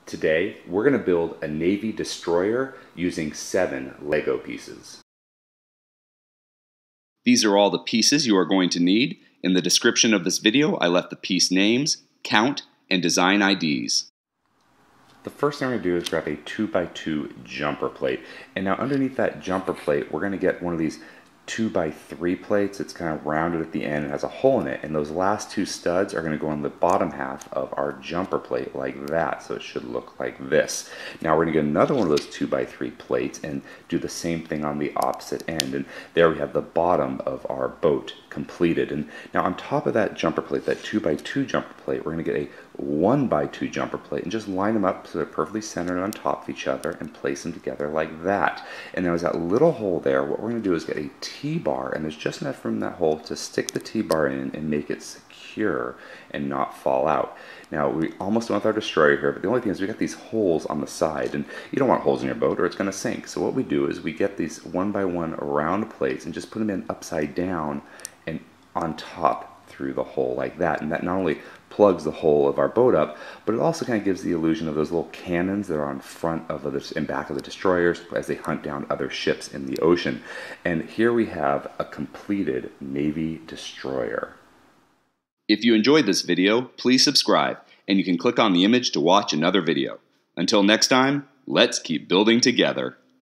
Today, we're going to build a Navy destroyer using 7 Lego pieces. These are all the pieces you are going to need. In the description of this video, I left the piece names, count, and design IDs. The first thing we're going to do is grab a 2x2 jumper plate. And now underneath that jumper plate, we're going to get one of these 2x3 plates. It's kind of rounded at the end and has a hole in it. And those last 2 studs are going to go on the bottom half of our jumper plate like that. So it should look like this. Now we're going to get another one of those 2x3 plates and do the same thing on the opposite end. And there we have the bottom of our boat completed. And now on top of that jumper plate, that 2x2 jumper plate, we're going to get a 1x2 jumper plate and just line them up so they're perfectly centered on top of each other and place them together like that. And there was that little hole there. What we're going to do is get a T-bar, and there's just enough room in that hole to stick the T-bar in and make it secure and not fall out. Now we almost done with our destroyer here, but the only thing is we got these holes on the side, and you don't want holes in your boat or it's going to sink. So what we do is we get these 1x1 round plates and just put them in upside down and on top through the hole like that. And that not only plugs the hole of our boat up, but it also kind of gives the illusion of those little cannons that are on front of the and back of the destroyers as they hunt down other ships in the ocean. And here we have a completed Navy destroyer. If you enjoyed this video, please subscribe, and you can click on the image to watch another video. Until next time, let's keep building together.